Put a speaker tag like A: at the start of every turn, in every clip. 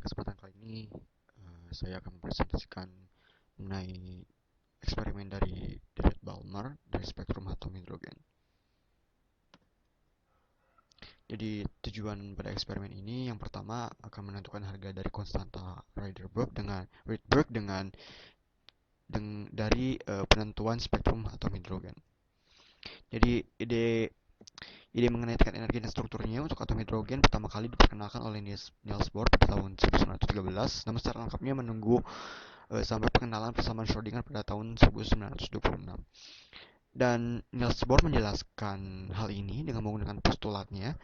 A: kesempatan kali ini saya akan mempresentasikan mengenai eksperimen dari David Balmer dari spektrum atom hidrogen. Jadi tujuan pada eksperimen ini yang pertama akan menentukan harga dari konstanta Rydberg dari penentuan spektrum atom hidrogen. Jadi ide mengenai tingkat energi dan strukturnya untuk atom hidrogen pertama kali diperkenalkan oleh Niels Bohr pada tahun 1913, namun secara lengkapnya menunggu sampai pengenalan persamaan Schrödinger pada tahun 1926. Dan Niels Bohr menjelaskan hal ini dengan menggunakan postulatnya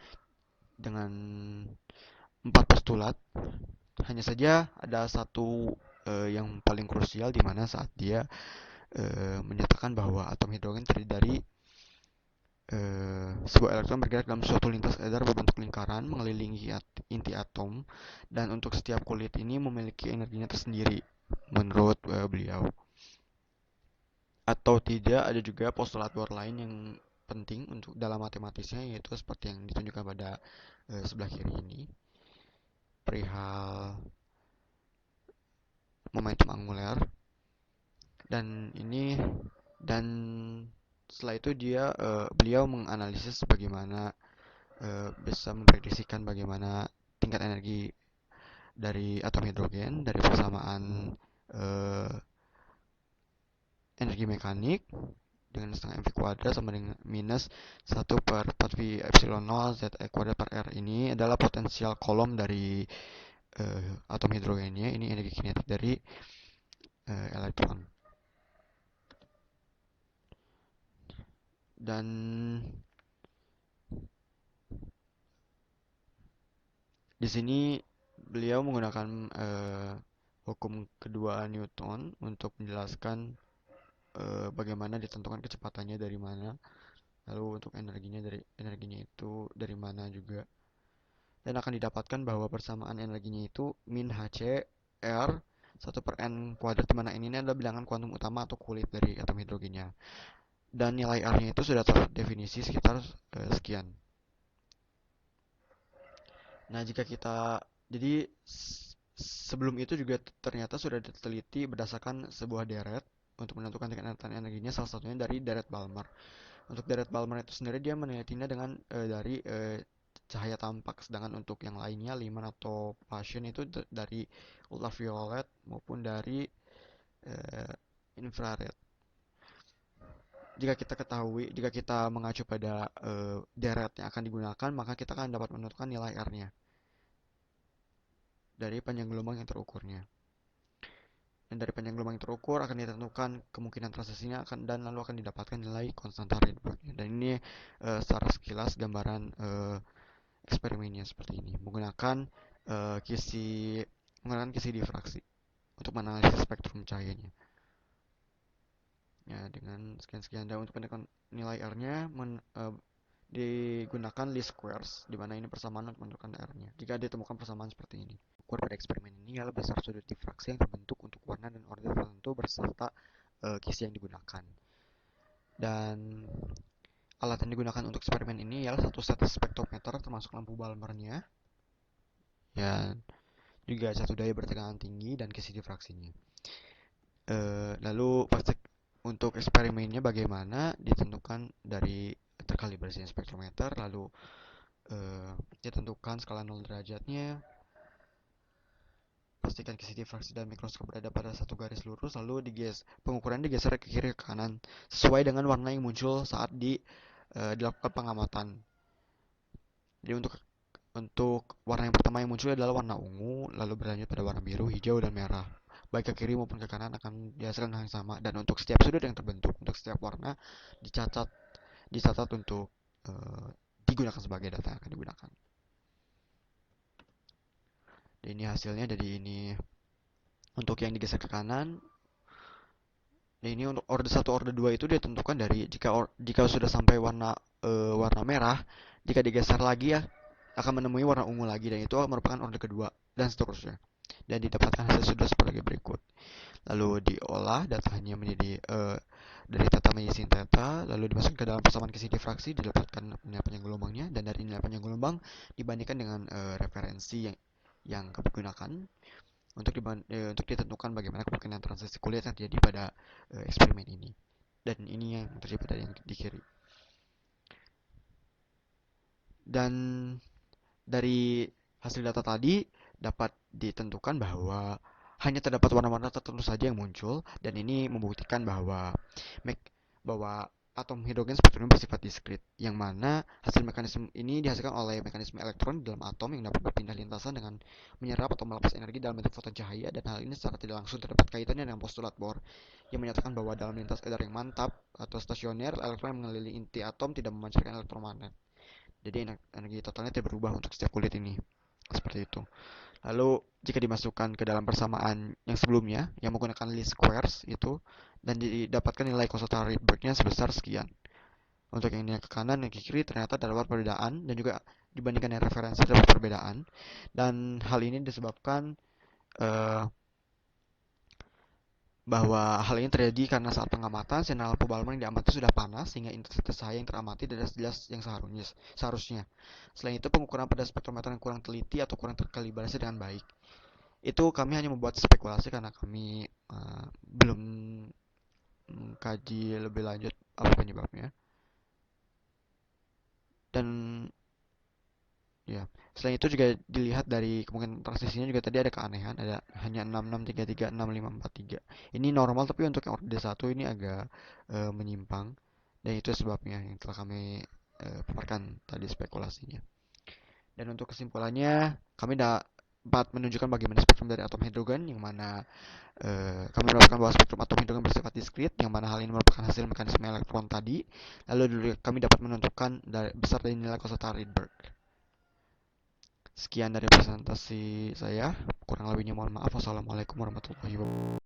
A: dengan 4 postulat. Hanya saja ada satu yang paling krusial di mana saat dia menyatakan bahwa atom hidrogen terdiri dari sebuah elektron bergerak dalam suatu lintas edar berbentuk lingkaran mengelilingi inti atom, dan untuk setiap kulit ini memiliki energinya tersendiri menurut beliau. Atau tidak, ada juga postulat Bohr lain yang penting untuk dalam matematisnya, yaitu seperti yang ditunjukkan pada sebelah kiri ini, perihal momentum angular. Dan setelah itu beliau menganalisis bagaimana bisa memprediksikan bagaimana tingkat energi dari atom hidrogen dari persamaan uh, energi mekanik dengan setengah mv kuadrat sama dengan minus 1/4 V epsilon 0 Z E kuadrat per R. Ini adalah potensial kolom dari atom hidrogennya. Ini energi kinetik dari elektron. Dan di sini beliau menggunakan hukum kedua Newton untuk menjelaskan bagaimana ditentukan kecepatannya dari mana, lalu untuk energinya itu dari mana juga, dan akan didapatkan bahwa persamaan energinya itu min Hc R 1/n kuadrat, di mana n ini adalah bilangan kuantum utama atau kulit dari atom hidrogennya, dan nilai R-nya itu sudah terdefinisi sekitar sekian. Nah, jadi sebelum itu juga ternyata sudah diteliti berdasarkan sebuah deret untuk menentukan tingkat energinya, salah satunya dari deret Balmer. Untuk deret Balmer itu sendiri dia menelitinya dengan dari cahaya tampak, sedangkan untuk yang lainnya Lyman atau Paschen itu dari ultraviolet maupun dari infrared. Jika kita mengacu pada deret yang akan digunakan, maka kita akan dapat menentukan nilai R-nya dari panjang gelombang yang terukurnya. Dan dari panjang gelombang yang terukur akan ditentukan kemungkinan transisinya dan lalu akan didapatkan nilai konstanta Rydberg. Dan ini secara sekilas gambaran eksperimennya seperti ini, menggunakan kisi difraksi untuk menganalisis spektrum cahayanya. Ya, dengan sekian-sekian, dan untuk menentukan nilai R-nya digunakan least squares, di mana ini persamaan untuk menentukan R-nya. Jika ditemukan persamaan seperti ini, ukur pada eksperimen ini adalah besar sudut difraksi yang terbentuk untuk warna dan order tertentu berserta kisi yang digunakan. Dan alat yang digunakan untuk eksperimen ini ialah satu set spektrometer termasuk lampu Balmernya, ya, juga satu daya bertekanan tinggi dan kisi difraksinya. Lalu untuk eksperimennya bagaimana ditentukan dari terkalibrasinya spektrometer, lalu ditentukan skala 0 derajatnya, pastikan kisi difraksi dan mikroskop berada pada satu garis lurus, lalu pengukuran digeser ke kiri ke kanan sesuai dengan warna yang muncul saat dilakukan pengamatan. Jadi untuk warna yang pertama yang muncul adalah warna ungu, lalu berlanjut pada warna biru, hijau, dan merah. Baik ke kiri maupun ke kanan akan dihasilkan hal yang sama, dan untuk setiap sudut yang terbentuk, untuk setiap warna dicatat untuk digunakan sebagai data yang akan digunakan. Dan ini hasilnya. Jadi ini untuk yang digeser ke kanan. Dan ini untuk order 1, order 2 itu ditentukan dari jika sudah sampai warna merah, jika digeser lagi ya akan menemui warna ungu lagi, dan itu merupakan order kedua, dan seterusnya. Dan didapatkan hasil sudah sebagai berikut. Lalu diolah datanya menjadi dari theta menjadi sin theta, lalu dimasukkan ke dalam persamaan kisi difraksi, didapatkan nilai panjang gelombangnya, dan dari nilai panjang gelombang dibandingkan dengan referensi yang kami gunakan untuk ditentukan bagaimana kemungkinan transisi kuliah yang terjadi pada eksperimen ini. Dan ini yang terjadi pada yang di kiri. Dan dari hasil data tadi dapat ditentukan bahwa hanya terdapat warna-warna tertentu saja yang muncul, dan ini membuktikan bahwa bahwa atom hidrogen spektrum bersifat diskrit, yang mana hasil mekanisme ini dihasilkan oleh mekanisme elektron di dalam atom yang dapat berpindah lintasan dengan menyerap atau melepas energi dalam bentuk foton cahaya, dan hal ini secara tidak langsung terdapat kaitannya dengan postulat Bohr yang menyatakan bahwa dalam lintas edar yang mantap atau stasioner, elektron yang mengelilingi inti atom tidak memancarkan elektromagnet. Jadi energi totalnya tidak berubah untuk setiap kulit ini. Seperti itu. Lalu jika dimasukkan ke dalam persamaan yang sebelumnya yang menggunakan least squares itu dan didapatkan nilai Koszata Rydbergnya sebesar sekian. Untuk yang ke kanan dan ke kiri ternyata terdapat perbedaan, dan juga dibandingkan yang referensi terdapat perbedaan, dan hal ini disebabkan uh, bahwa hal ini terjadi karena saat pengamatan sinar lampu Balmer yang diamati sudah panas sehingga intensitas cahaya yang teramati tidak jelas yang seharusnya. Selain itu, pengukuran pada spektrometer yang kurang teliti atau kurang terkalibrasi dengan baik. Itu kami hanya membuat spekulasi karena kami belum mengkaji lebih lanjut apa penyebabnya. Dan ya, selain itu juga dilihat dari kemungkinan transisinya juga tadi ada keanehan, ada hanya 6633 6543. Ini normal, tapi untuk yang orde 1 ini agak menyimpang, dan itu sebabnya yang telah kami paparkan tadi spekulasinya. Dan untuk kesimpulannya, kami dapat menunjukkan bagaimana spektrum dari atom hidrogen, yang mana kami mendapatkan bahwa spektrum atom hidrogen bersifat diskrit, yang mana hal ini merupakan hasil mekanisme elektron tadi. Lalu kami dapat menentukan besar dari nilai Koszata Rydberg. Sekian dari presentasi saya. Kurang lebihnya mohon maaf. Wassalamualaikum warahmatullahi wabarakatuh.